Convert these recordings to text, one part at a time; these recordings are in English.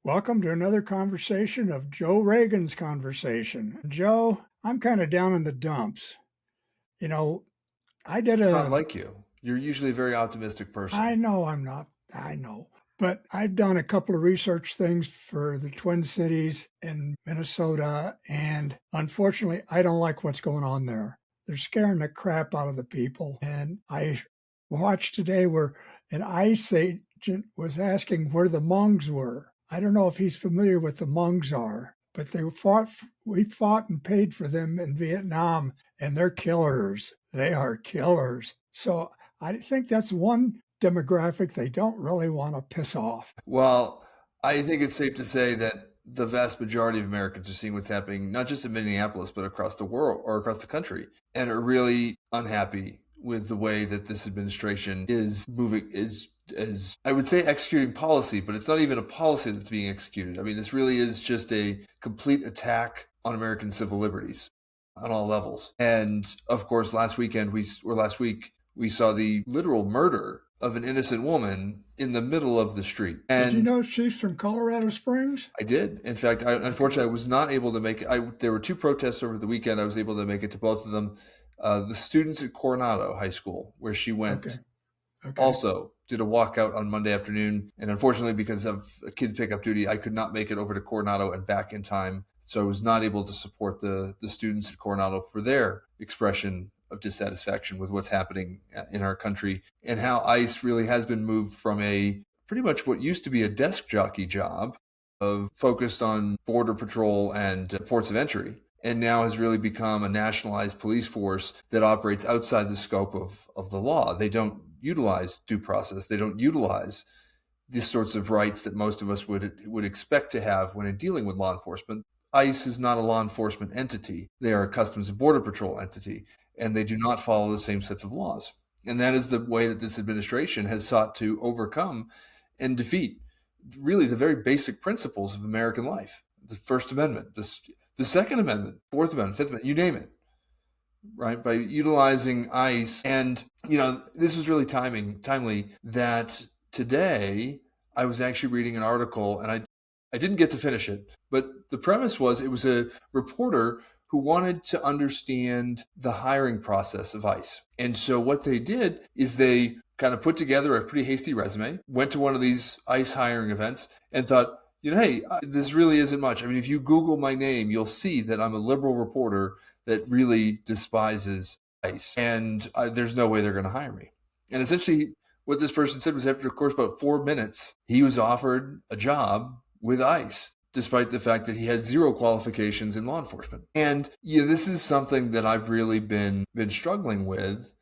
Welcome to another conversation of Joe Reagan's conversation. Joe, I'm kind of down in the dumps. You know, I did It's not a, like you. You're usually a very optimistic I person. know I'm not, I know, but I've done a couple of research things for the Twin Cities in Minnesota, and unfortunately, I don't like what's going on there. They're scaring the crap out of the people. And I watched today where an ICE agent was asking where the Hmongs were. I don't know if he's familiar with the Hmongs are, but we fought and paid for them in Vietnam, and they're killers. They are killers. So I think that's one demographic they don't really want to piss off. Well, I think it's safe to say that the vast majority of Americans are seeing what's happening, not just in Minneapolis, but across the world or across the country, and are really unhappy with the way that this administration is moving, is I would say executing policy, but it's not even a policy that's being executed. I mean, this really is just a complete attack on American civil liberties on all levels. And of course, last week we saw the literal murder of an innocent woman in the middle of the street. Did you And know she's from Colorado Springs? I did. In fact, unfortunately, I was not able to make it. There were two protests over the weekend. I was able to make it to both of them. The students at Coronado High School, where she Okay. went, Okay. also did a walkout on Monday afternoon. And unfortunately, because of a kid pickup duty, I could not make it over to Coronado and back in time. So I was not able to support the students at Coronado for their expression of dissatisfaction with what's happening in our country and how ICE really has been moved from a pretty much what used to be a desk jockey job of focused on border patrol and ports of entry, and now has really become a nationalized police force that operates outside the scope of the law. They don't utilize due process. They don't utilize these sorts of rights that most of us would expect to have when in dealing with law enforcement. ICE is not a law enforcement entity. They are a Customs and Border Patrol entity, and they do not follow the same sets of laws. And that is the way that this administration has sought to overcome and defeat really the very basic principles of American life. The First Amendment, the Second Amendment, Fourth Amendment, Fifth Amendment, you name it, right? By utilizing ICE. And, this was really timely that today I was actually reading an article, and I didn't get to finish it, but the premise was it was a reporter who wanted to understand the hiring process of ICE. And so what they did is they kind of put together a pretty hasty resume, went to one of these ICE hiring events and thought, hey, this really isn't much. I mean, if you Google my name, you'll see that I'm a liberal reporter that really despises ICE, and there's no way they're going to hire me. And essentially what this person said was after, of course, about 4 minutes, he was offered a job with ICE, despite the fact that he had zero qualifications in law enforcement. And this is something that I've really been struggling with,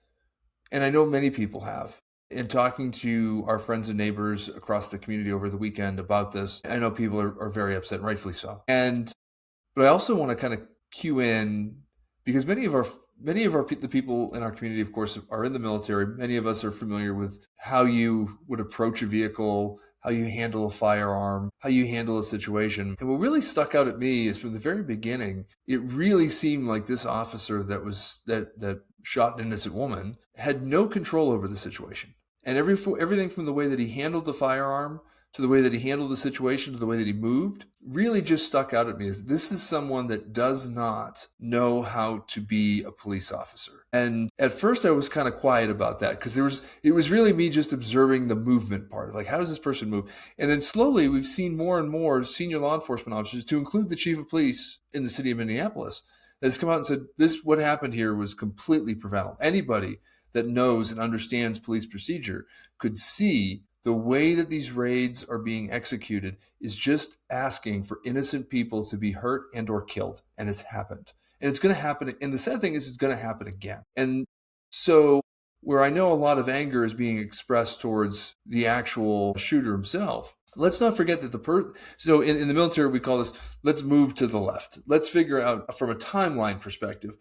and I know many people have. In talking to our friends and neighbors across the community over the weekend about this, I know people are very upset, and rightfully so. But I also want to kind of cue in, because many of the people in our community, of course, are in the military. Many of us are familiar with how you would approach a vehicle, how you handle a firearm, how you handle a situation. And what really stuck out at me is from the very beginning, it really seemed like this officer that shot an innocent woman had no control over the situation. And everything from the way that he handled the firearm to the way that he handled the situation to the way that he moved really just stuck out at me as this is someone that does not know how to be a police officer. And at first I was kind of quiet about that because it was really me just observing the movement part, like how does this person move? And then slowly we've seen more and more senior law enforcement officers, to include the chief of police in the city of Minneapolis, that has come out and said, what happened here was completely preventable. Anybody that knows and understands police procedure could see the way that these raids are being executed is just asking for innocent people to be hurt and or killed. And it's happened. And it's going to happen. And the sad thing is it's going to happen again. And so where I know a lot of anger is being expressed towards the actual shooter himself, let's not forget that so in the military, we call this, let's move to the left. Let's figure out from a timeline perspective,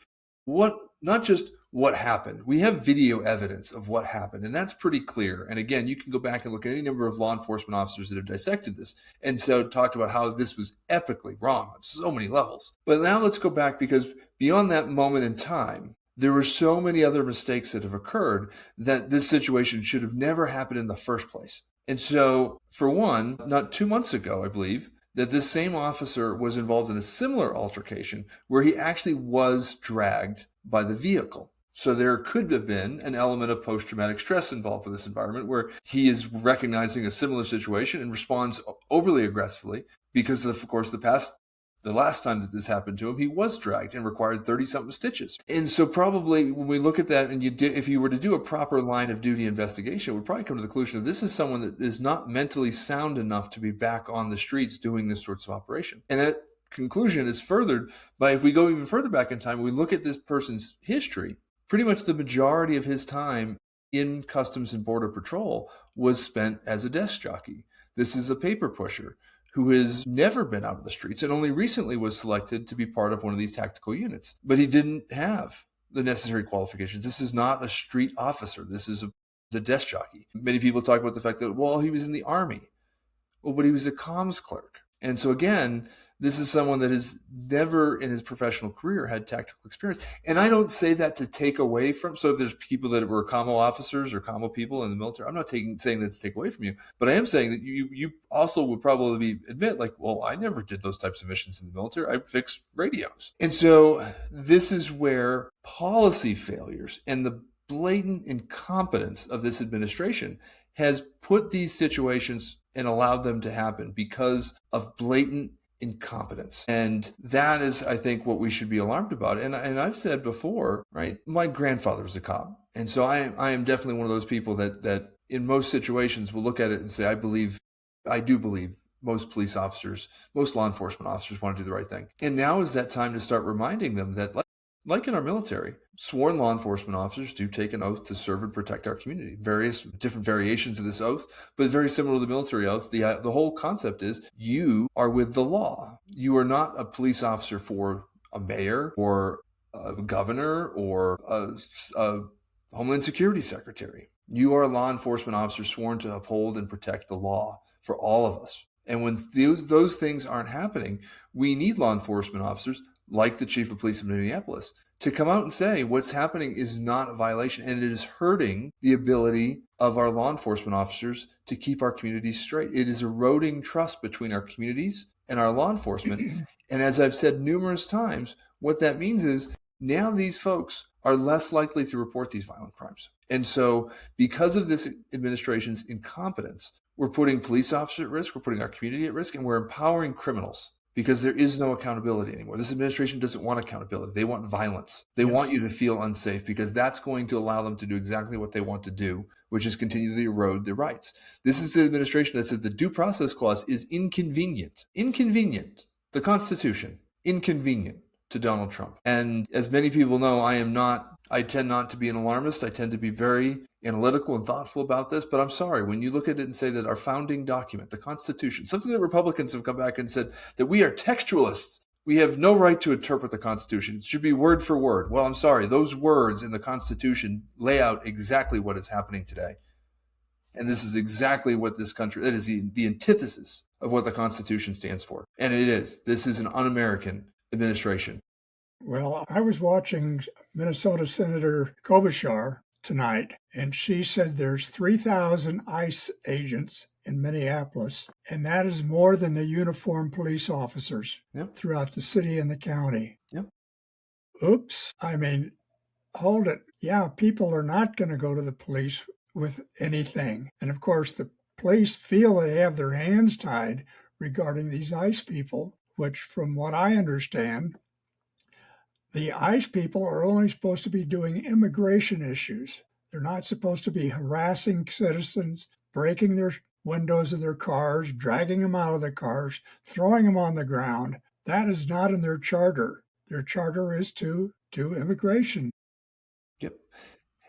not just what happened. We have video evidence of what happened, and that's pretty clear. And again, you can go back and look at any number of law enforcement officers that have dissected this and so talked about how this was epically wrong on so many levels. But now let's go back, because beyond that moment in time, there were so many other mistakes that have occurred that this situation should have never happened in the first place. And so, for one, not 2 months ago, I believe, that this same officer was involved in a similar altercation where he actually was dragged by the vehicle. So there could have been an element of post-traumatic stress involved with this environment where he is recognizing a similar situation and responds overly aggressively because of course, the last time that this happened to him, he was dragged and required 30-something stitches. And so probably when we look at that and if you were to do a proper line of duty investigation, it would probably come to the conclusion that this is someone that is not mentally sound enough to be back on the streets doing this sorts of operation. And that conclusion is furthered by, if we go even further back in time, we look at this person's history, pretty much the majority of his time in Customs and Border Patrol was spent as a desk jockey. This is a paper pusher who has never been out of the streets and only recently was selected to be part of one of these tactical units. But he didn't have the necessary qualifications. This is not a street officer. This is a desk jockey. Many people talk about the fact that, well, he was in the Army. Well, but he was a comms clerk. And so again, this is someone that has never in his professional career had tactical experience. And I don't say that to take away from, so if there's people that were commo officers or commo people in the military, I'm not saying that to take away from you, but I am saying that you also would probably admit like, well, I never did those types of missions in the military. I fixed radios. And so this is where policy failures and the blatant incompetence of this administration has put these situations and allowed them to happen because of blatant incompetence. And that is, I think, what we should be alarmed about. And I've said before, right, my grandfather was a cop. And so I am definitely one of those people that in most situations will look at it and say, I do believe most police officers, most law enforcement officers want to do the right thing. And now is that time to start reminding them that, like in our military, sworn law enforcement officers do take an oath to serve and protect our community. Various different variations of this oath, but very similar to the military oath. The whole concept is you are with the law. You are not a police officer for a mayor or a governor or a Homeland Security secretary. You are a law enforcement officer sworn to uphold and protect the law for all of us. And when those things aren't happening, we need law enforcement officers like the chief of police of Minneapolis to come out and say what's happening is not a violation and it is hurting the ability of our law enforcement officers to keep our communities straight. It is eroding trust between our communities and our law enforcement. And as I've said numerous times, what that means is now these folks are less likely to report these violent crimes. And so because of this administration's incompetence, we're putting police officers at risk, we're putting our community at risk, and we're empowering criminals because there is no accountability anymore. This administration doesn't want accountability. They want violence. They want you to feel unsafe because that's going to allow them to do exactly what they want to do, which is continue to erode their rights. This is the administration that said the due process clause is inconvenient. Inconvenient. The Constitution, inconvenient to Donald Trump. And as many people know, I tend not to be an alarmist. I tend to be very analytical and thoughtful about this, but I'm sorry, when you look at it and say that our founding document, the Constitution, something that Republicans have come back and said that we are textualists, we have no right to interpret the Constitution. It should be word for word. Well, I'm sorry, those words in the Constitution lay out exactly what is happening today. And this is exactly what this country, that is the antithesis of what the Constitution stands for. And it is. This is an un-American administration. Well, I was watching Minnesota Senator Klobuchar tonight, and she said there's 3,000 ICE agents in Minneapolis, and that is more than the uniformed police officers throughout the city and the county. Yep. Oops. I mean, hold it. Yeah, people are not going to go to the police with anything. And of course, the police feel they have their hands tied regarding these ICE people, which from what I understand, the ICE people are only supposed to be doing immigration issues. They're not supposed to be harassing citizens, breaking their windows of their cars, dragging them out of the cars, throwing them on the ground. That is not in their charter. Their charter is to do immigration. Yep.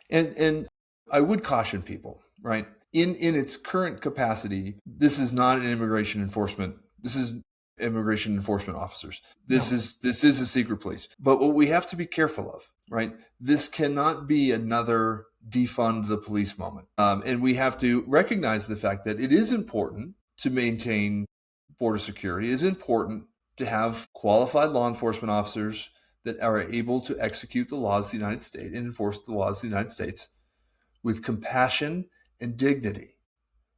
And I would caution people, right? In its current capacity, this is not an immigration enforcement. This is immigration enforcement officers. This is a secret police. But what we have to be careful of, right? This cannot be another defund the police moment. And we have to recognize the fact that it is important to maintain border security. It is important to have qualified law enforcement officers that are able to execute the laws of the United States and enforce the laws of the United States with compassion and dignity.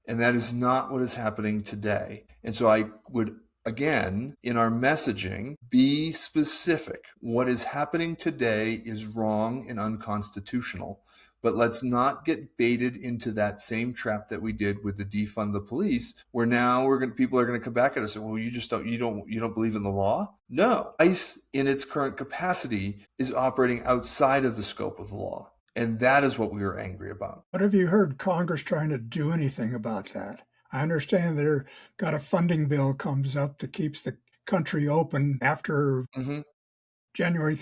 And that is not what is happening today. And so I would, again, in our messaging, be specific. What is happening today is wrong and unconstitutional. But let's not get baited into that same trap that we did with the defund the police, where now people are going to come back at us and, well, you don't believe in the law? No. ICE in its current capacity is operating outside of the scope of the law. And that is what we were angry about. But have you heard Congress trying to do anything about that? I understand they've got a funding bill comes up that keeps the country open after January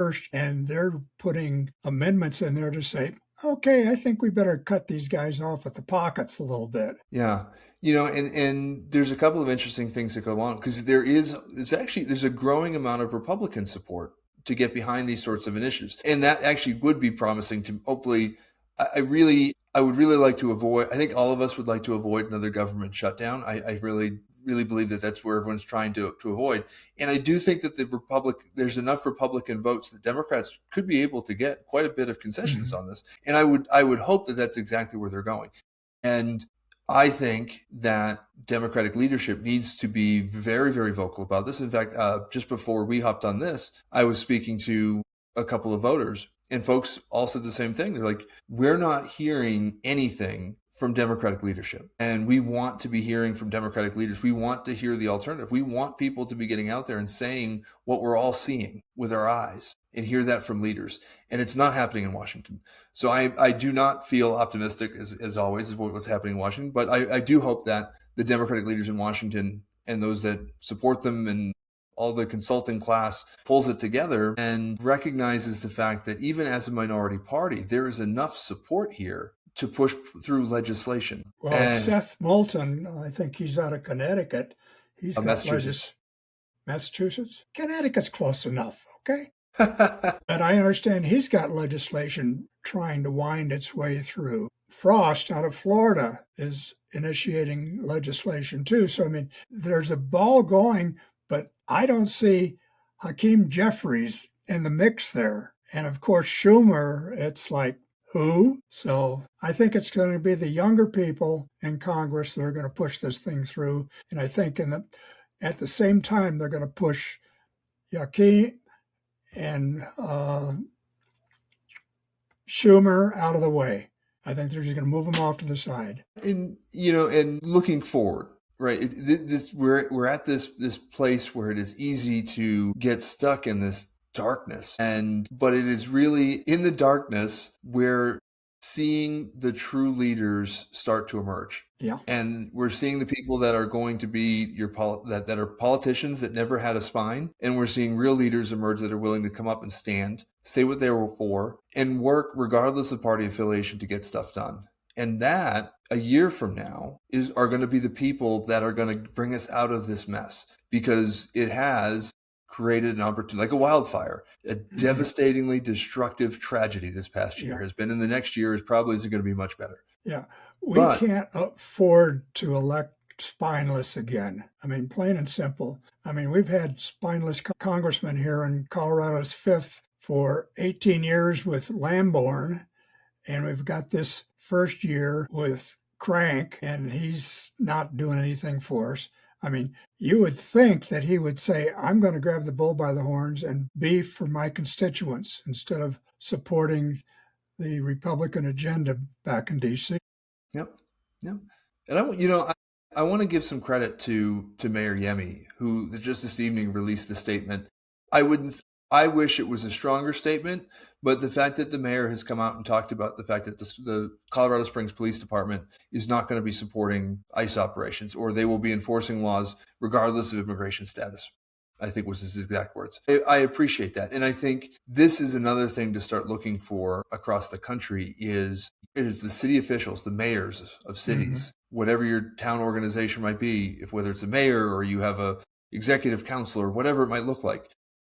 31st, and they're putting amendments in there to say, okay, I think we better cut these guys off at the pockets a little bit. Yeah. And there's a couple of interesting things that go along, because there's a growing amount of Republican support to get behind these sorts of initiatives. And that actually would be promising to hopefully, I would really like to avoid, I think all of us would like to avoid another government shutdown. I really believe that that's where everyone's trying to avoid. And I do think that there's enough Republican votes that Democrats could be able to get quite a bit of concessions on this. And I would hope that that's exactly where they're going. And I think that Democratic leadership needs to be very, very vocal about this. In fact, just before we hopped on this, I was speaking to a couple of voters, and folks all said the same thing. They're like, we're not hearing anything from Democratic leadership, and we want to be hearing from Democratic leaders. We want to hear the alternative. We want people to be getting out there and saying what we're all seeing with our eyes, and hear that from leaders. And it's not happening in Washington. So I do not feel optimistic, as always, is what's happening in Washington. But I do hope that the Democratic leaders in Washington and those that support them and all the consulting class pulls it together and recognizes the fact that even as a minority party, there is enough support here to push through legislation. Well, Seth Moulton, I think he's out of Connecticut. He's got Massachusetts. Connecticut's close enough, okay? But I understand he's got legislation trying to wind its way through. Frost out of Florida is initiating legislation too. So, I mean, there's a ball going, but I don't see Hakeem Jeffries in the mix there. And of course, Schumer, it's like, who? So I think it's going to be the younger people in Congress that are going to push this thing through. And I think at the same time, they're going to push Hakeem and Schumer out of the way. I think they're just going to move them off to the side. And looking forward, right? We're at this place where it is easy to get stuck in this darkness, but it is really in the darkness where seeing the true leaders start to emerge. Yeah. And we're seeing the people that are going to be that are politicians that never had a spine. And we're seeing real leaders emerge that are willing to come up and stand, say what they were for, and work regardless of party affiliation to get stuff done. And that a year from now are going to be the people that are going to bring us out of this mess, because it has created an opportunity, like a wildfire, a devastatingly destructive tragedy this past year has been, and the next year probably isn't going to be much better. Yeah. We can't afford to elect spineless again. I mean, plain and simple. I mean, we've had spineless congressmen here in Colorado's 5th for 18 years with Lamborn, and we've got this first year with Crank, and he's not doing anything for us. I mean, you would think that he would say, I'm going to grab the bull by the horns and be for my constituents instead of supporting the Republican agenda back in D.C. Yep. And I want to give some credit to Mayor Yemi, who just this evening released a statement. I wish it was a stronger statement, but the fact that the mayor has come out and talked about the fact that the Colorado Springs Police Department is not going to be supporting ICE operations, or they will be enforcing laws regardless of immigration status, I think was his exact words. I appreciate that. And I think this is another thing to start looking for across the country is the city officials, the mayors of cities, whatever your town organization might be, whether it's a mayor or you have a executive council or whatever it might look like.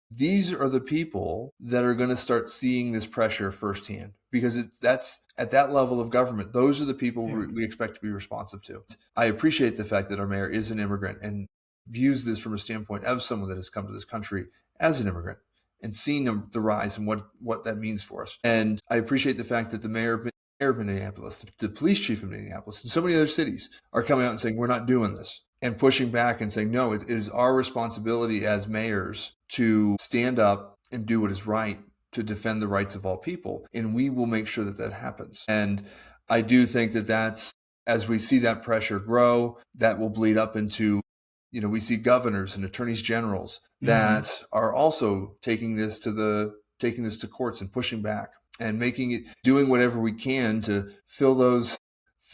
These are the people that are going to start seeing this pressure firsthand, because that's at that level of government. Those are the people we expect to be responsive to. I appreciate the fact that our mayor is an immigrant and views this from a standpoint of someone that has come to this country as an immigrant and seen the rise and what that means for us. And I appreciate the fact that the mayor mayor of Minneapolis, the police chief of Minneapolis, and so many other cities are coming out and saying, we're not doing this, and pushing back and saying, no, it is our responsibility as mayors to stand up and do what is right to defend the rights of all people. And we will make sure that that happens. And I do think that that's, as we see that pressure grow, that will bleed up into, we see governors and attorneys generals that are also taking this to courts and pushing back and doing whatever we can to fill those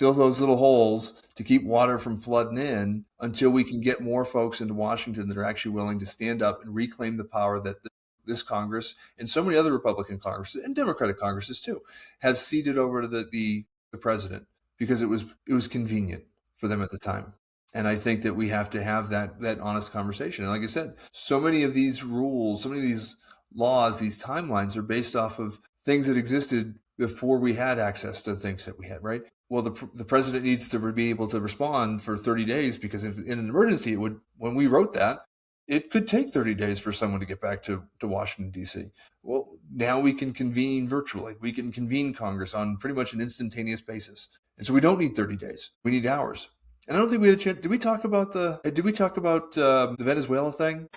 little holes to keep water from flooding in until we can get more folks into Washington that are actually willing to stand up and reclaim the power that this Congress and so many other Republican Congresses and Democratic Congresses too have ceded over to the president because it was convenient for them at the time. And I think that we have to have that honest conversation. And like I said, so many of these rules, so many of these laws, these timelines are based off of things that existed before we had access to the things that we had, right? Well, the president needs to be able to respond for 30 days because if in an emergency, when we wrote that, it could take 30 days for someone to get back to Washington, D.C. Well, now we can convene virtually. We can convene Congress on pretty much an instantaneous basis. And so we don't need 30 days. We need hours. And I don't think we had a chance. Did we talk about the Venezuela thing?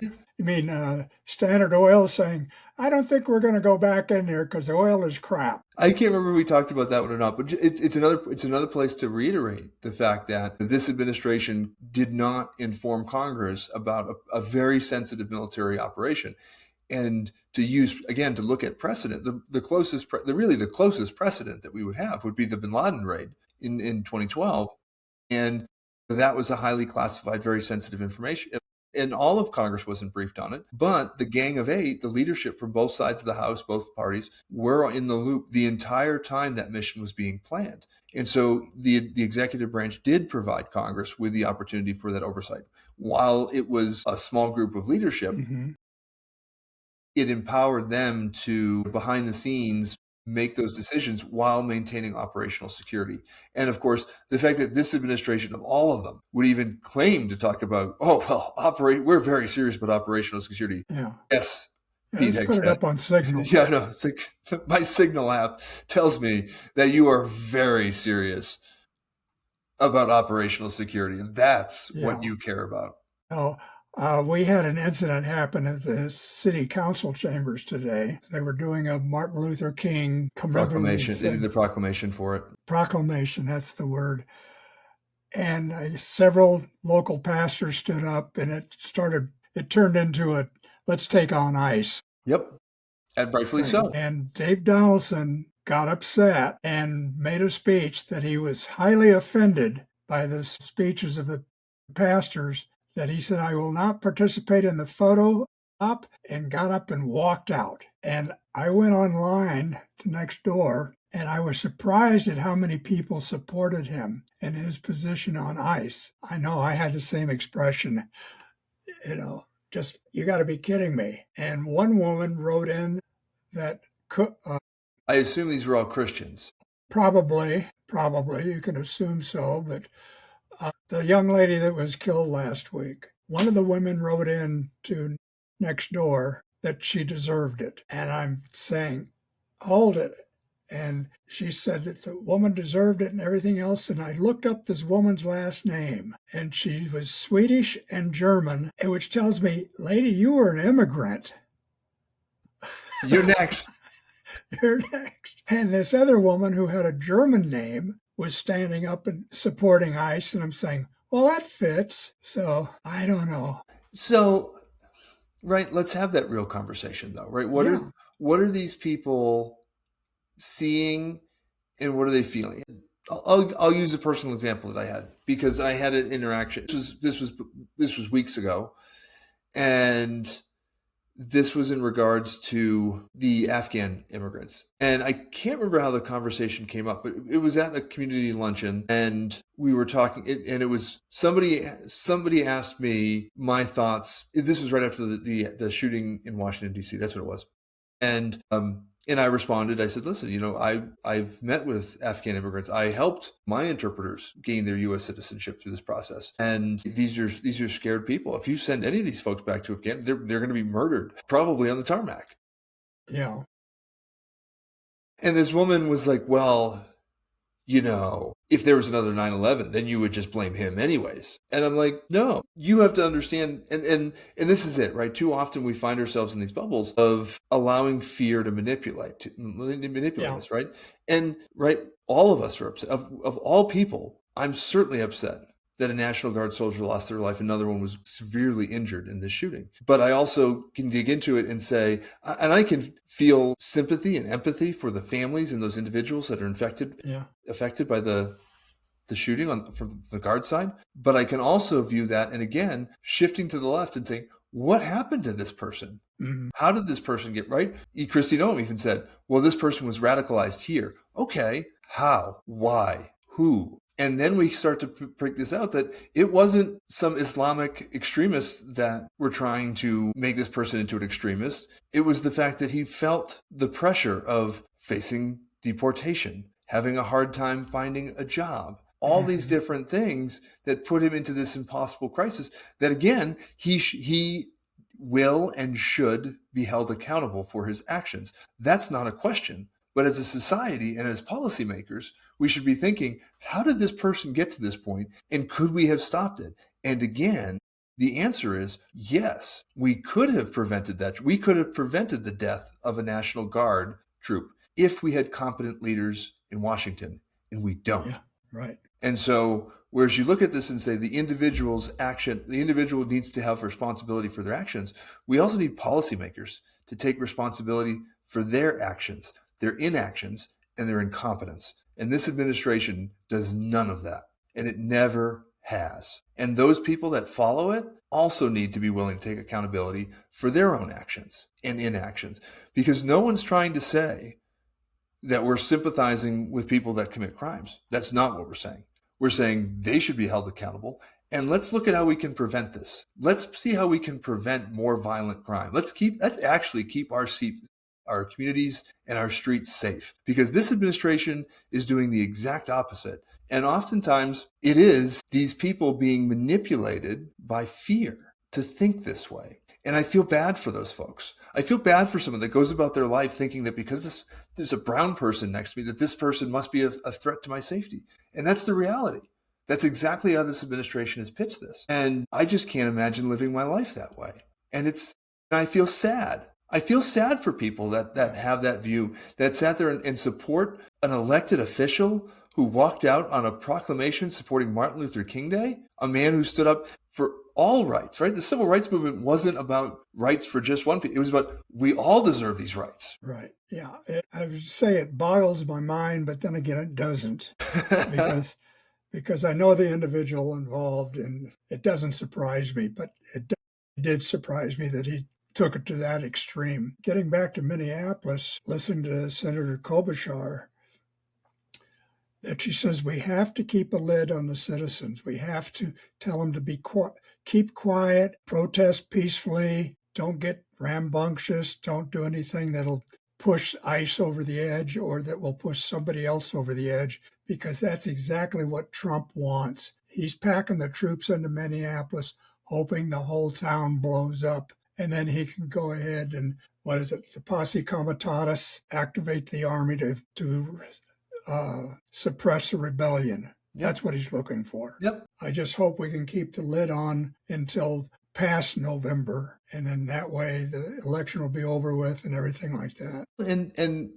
You mean Standard Oil saying, I don't think we're going to go back in there because the oil is crap. I can't remember if we talked about that one or not, but it's another place to reiterate the fact that this administration did not inform Congress about a very sensitive military operation. And to look at precedent, the closest precedent that we would have would be the Bin Laden raid in 2012. And that was a highly classified, very sensitive information. And all of Congress wasn't briefed on it. But the Gang of Eight, the leadership from both sides of the House, both parties, were in the loop the entire time that mission was being planned. And so the executive branch did provide Congress with the opportunity for that oversight. While it was a small group of leadership, it empowered them to, behind the scenes, make those decisions while maintaining operational security. And of course, the fact that this administration of all of them would even claim to talk about, we're very serious about operational security. Yeah. Yes. Pete put it up on Signal. Yeah, no, it's like my Signal app tells me that you are very serious about operational security. And that's what you care about. Oh, we had an incident happen at the city council chambers today. They were doing a Martin Luther King proclamation. They did the proclamation for it. Proclamation, that's the word. And several local pastors stood up, and it turned into a let's take on ICE. Yep, and rightfully so. And Dave Donaldson got upset and made a speech that he was highly offended by the speeches of the pastors, that he said, I will not participate in the photo op, and got up and walked out. And I went online to Nextdoor, and I was surprised at how many people supported him and his position on ICE. I know I had the same expression, just, you got to be kidding me. And one woman wrote in that... I assume these were all Christians. Probably, you can assume so, but... the young lady that was killed last week, one of the women wrote in to Nextdoor that she deserved it. And I'm saying, hold it. And she said that the woman deserved it and everything else. And I looked up this woman's last name, and she was Swedish and German, which tells me, lady, you were an immigrant. You're next. You're next. And this other woman who had a German name was standing up and supporting ICE, and I'm saying, well, that fits. So I don't know. So, right, let's have that real conversation, though, right? What are these people seeing, and what are they feeling? I'll use a personal example that I had, because I had an interaction. This was weeks ago, and this was in regards to the Afghan immigrants. And I can't remember how the conversation came up, but it was at a community luncheon, and we were talking, and it was somebody asked me my thoughts. This was right after the shooting in Washington, D.C. That's what it was. And I responded, I said, listen, I've met with Afghan immigrants. I helped my interpreters gain their U.S. citizenship through this process. And these are scared people. If you send any of these folks back to Afghanistan, they're going to be murdered, probably on the tarmac. Yeah. And this woman was like, well, if there was another 9/11, then you would just blame him anyways. And I'm like, no, you have to understand. And this is it, right? Too often we find ourselves in these bubbles of allowing fear to manipulate us, right? And right, all of us are upset. Of all people, I'm certainly upset that a National Guard soldier lost their life. Another one was severely injured in this shooting. But I also can dig into it and say, and I can feel sympathy and empathy for the families and those individuals that are affected by the shooting from the Guard side. But I can also view that, and again, shifting to the left and saying, what happened to this person? Mm-hmm. How did this person get right? Christine Ohm even said, well, this person was radicalized here. Okay, how? Why? Who? And then we start to break this out that it wasn't some Islamic extremists that were trying to make this person into an extremist. It was the fact that he felt the pressure of facing deportation, having a hard time finding a job, all these different things that put him into this impossible crisis that, again, he will and should be held accountable for his actions. That's not a question. But as a society and as policymakers, we should be thinking, how did this person get to this point? And could we have stopped it? And again, the answer is yes, we could have prevented that. We could have prevented the death of a National Guard troop if we had competent leaders in Washington, and we don't. Yeah, right. And so, whereas you look at this and say the individual needs to have responsibility for their actions, we also need policymakers to take responsibility for their actions, their inactions, and their incompetence. And this administration does none of that. And it never has. And those people that follow it also need to be willing to take accountability for their own actions and inactions. Because no one's trying to say that we're sympathizing with people that commit crimes. That's not what we're saying. We're saying they should be held accountable. And let's look at how we can prevent this. Let's see how we can prevent more violent crime. Let's actually keep our communities and our streets safe, because this administration is doing the exact opposite. And oftentimes it is these people being manipulated by fear to think this way. And I feel bad for those folks. I feel bad for someone that goes about their life thinking that because there's a brown person next to me, that this person must be a threat to my safety. And that's the reality. That's exactly how this administration has pitched this. And I just can't imagine living my life that way. And I feel sad. I feel sad for people that have that view, that sat there and support an elected official who walked out on a proclamation supporting Martin Luther King Day, a man who stood up for all rights, right? The civil rights movement wasn't about rights for just one people. It was about we all deserve these rights. Right. Yeah. I would say it boggles my mind, but then again, it doesn't. because I know the individual involved, and it doesn't surprise me, but it did surprise me that he took it to that extreme. Getting back to Minneapolis, listening to Senator Klobuchar, that she says we have to keep a lid on the citizens. We have to tell them to keep quiet, protest peacefully, don't get rambunctious, don't do anything that'll push ICE over the edge or that will push somebody else over the edge, because that's exactly what Trump wants. He's packing the troops into Minneapolis, hoping the whole town blows up. And then he can go ahead and, the posse comitatus, activate the army to suppress the rebellion. Yep. That's what he's looking for. Yep. I just hope we can keep the lid on until past November. And then that way the election will be over with and everything like that. And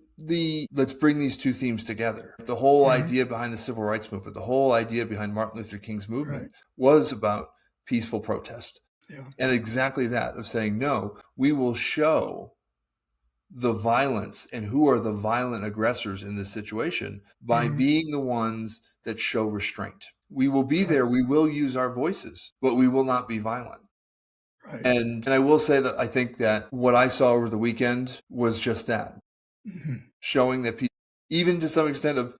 let's bring these two themes together. The whole idea behind the civil rights movement, the whole idea behind Martin Luther King's movement was about peaceful protest. Yeah. And exactly that, of saying, no, we will show the violence and who are the violent aggressors in this situation by being the ones that show restraint. We will be there. We will use our voices, but we will not be violent. Right. And I will say that I think that what I saw over the weekend was just that, showing that people, even to some extent of,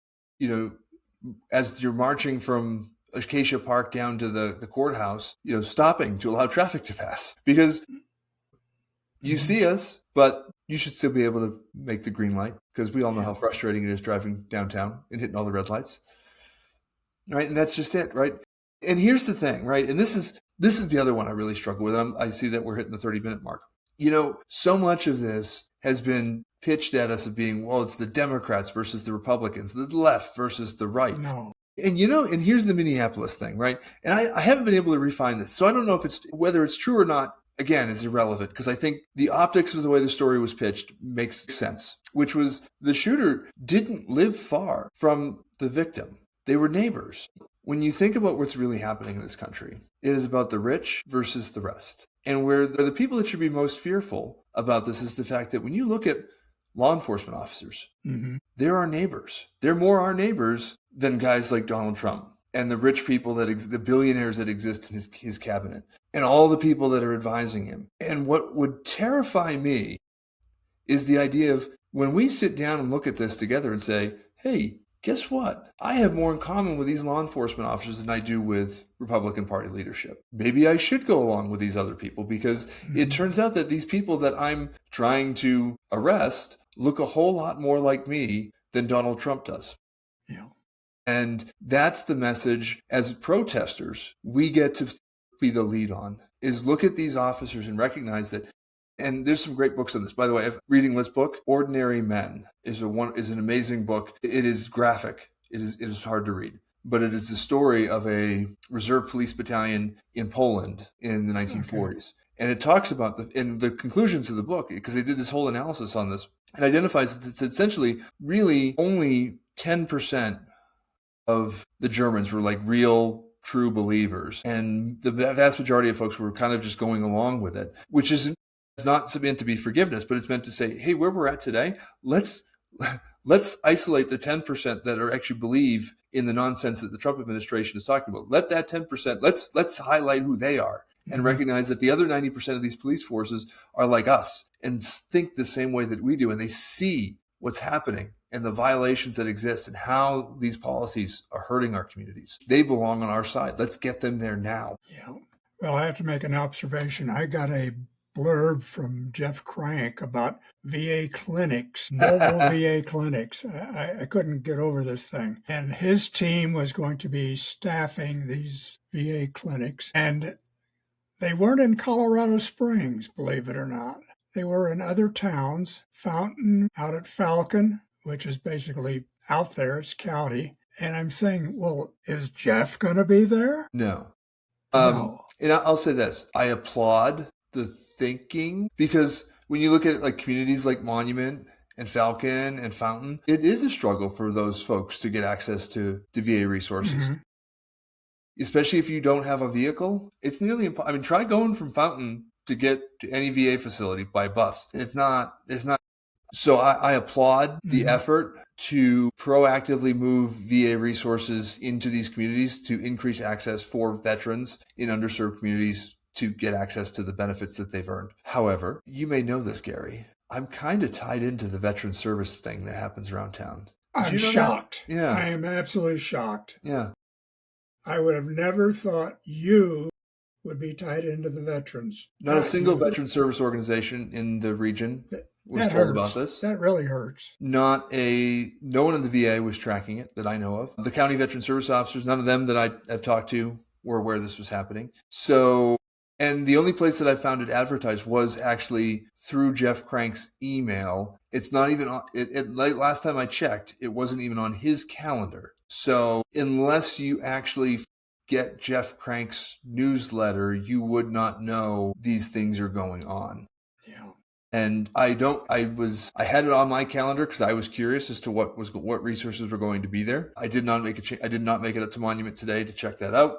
as you're marching from Acacia Park down to the courthouse, stopping to allow traffic to pass, because you see us, but you should still be able to make the green light, because we all know how frustrating it is driving downtown and hitting all the red lights. Right. And that's just it. Right. And here's the thing. Right. And this is the other one I really struggle with. And I see that we're hitting the 30-minute mark. So much of this has been pitched at us of being, well, it's the Democrats versus the Republicans, the left versus the right. No. And and here's the Minneapolis thing, right? And I haven't been able to refine this. So I don't know whether it's true or not, again, is irrelevant, because I think the optics of the way the story was pitched makes sense, which was the shooter didn't live far from the victim. They were neighbors. When you think about what's really happening in this country, it is about the rich versus the rest. And where the people that should be most fearful about this is the fact that when you look at law enforcement officers, they're our neighbors. They're more our neighbors than guys like Donald Trump and the rich people the billionaires that exist in his cabinet and all the people that are advising him. And what would terrify me is the idea of when we sit down and look at this together and say, hey, guess what? I have more in common with these law enforcement officers than I do with Republican Party leadership. Maybe I should go along with these other people, because it turns out that these people that I'm trying to arrest look a whole lot more like me than Donald Trump does. Yeah. And that's the message as protesters we get to be the lead on, is look at these officers and recognize that. And there's some great books on this. By the way, I'm reading this book, Ordinary Men, is an amazing book. It is graphic. It is hard to read. But it is the story of a reserve police battalion in Poland in the 1940s. Okay. And it talks about the conclusions of the book, because they did this whole analysis on this, and identifies that it's essentially really only 10% of the Germans were like real, true believers. And the vast majority of folks were kind of just going along with it, which is not meant to be forgiveness, but it's meant to say, hey, where we're at today, let's isolate the 10% that are actually believe in the nonsense that the Trump administration is talking about. Let that 10%, let's highlight who they are and recognize that the other 90% of these police forces are like us and think the same way that we do. And they see what's happening and the violations that exist and how these policies are hurting our communities. They belong on our side. Let's get them there now. Yeah. Well, I have to make an observation. I got a blurb from Jeff Crank about VA clinics, mobile VA clinics. I couldn't get over this thing. And his team was going to be staffing these VA clinics. And they weren't in Colorado Springs, believe it or not. They were in other towns, Fountain out at Falcon, which is basically out there, it's county. And I'm saying, well, is Jeff going to be there? No. No. And I'll say this. I applaud the thinking, because when you look at like communities like Monument and Falcon and Fountain, it is a struggle for those folks to get access to VA resources. Especially if you don't have a vehicle. It's nearly impossible. I mean, try going from Fountain to get to any VA facility by bus. It's not. So I applaud the effort to proactively move VA resources into these communities to increase access for veterans in underserved communities to get access to the benefits that they've earned. However, you may know this, Gary, I'm kind of tied into the veteran service thing that happens around town. I'm shocked. That? Yeah. I am absolutely shocked. Yeah. I would have never thought you would be tied into the veterans. Not a single veteran service organization in the region was told about this. That really hurts. No one in the VA was tracking it that I know of. The county veteran service officers, none of them that I have talked to were aware this was happening. So, and the only place that I found it advertised was actually through Jeff Crank's email. It's not even on it. Like last time I checked, it wasn't even on his calendar. So unless you actually get Jeff Crank's newsletter, you would not know these things are going on. Yeah. And I had it on my calendar because I was curious as to what resources were going to be there. I did not make it up to Monument today to check that out.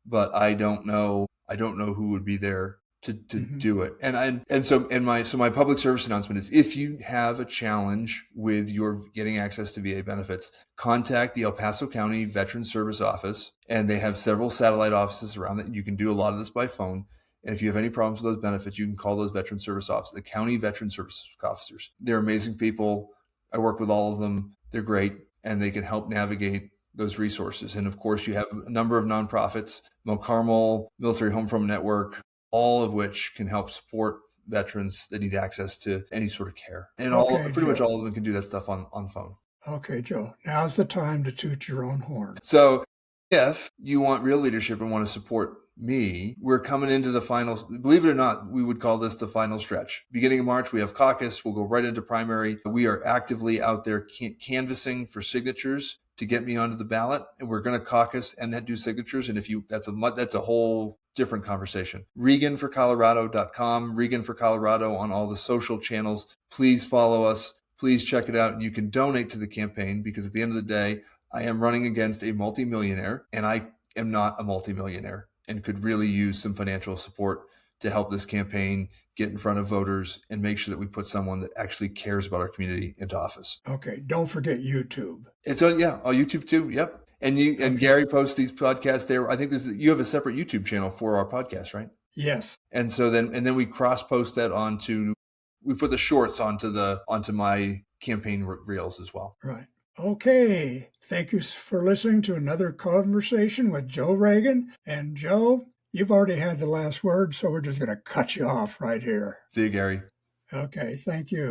But I don't know who would be there to do it. And my public service announcement is, if you have a challenge with your getting access to VA benefits, contact the El Paso County Veteran Service Office, and they have several satellite offices around it. You can do a lot of this by phone. And if you have any problems with those benefits, you can call those veteran service officers, the county veteran service officers. They're amazing people. I work with all of them. They're great, and they can help navigate those resources. And of course, you have a number of nonprofits, Mount Carmel, Military Home From Network, all of which can help support veterans that need access to any sort of care. And pretty much all of them can do that stuff on phone. Okay, Joe, now's the time to toot your own horn. So if you want real leadership and want to support me, we're coming into the final, believe it or not, we would call this the final stretch. Beginning of March, we have caucus. We'll go right into primary. We are actively out there canvassing for signatures to get me onto the ballot. And we're going to caucus and do signatures. And that's a whole different conversation. ReaganForColorado.com, Reagan for Colorado on all the social channels. Please follow us. Please check it out. And you can donate to the campaign, because at the end of the day, I am running against a multimillionaire, and I am not a multimillionaire, and could really use some financial support to help this campaign get in front of voters and make sure that we put someone that actually cares about our community into office. Okay. Don't forget YouTube. It's on YouTube too. Yep. And Gary posts these podcasts there. I think you have a separate YouTube channel for our podcast, right? Yes. And so then we cross post that we put the shorts onto my campaign reels as well. Right. Okay. Thank you for listening to another conversation with Joe Reagan. And Joe, you've already had the last word, so we're just going to cut you off right here. See you, Gary. Okay. Thank you.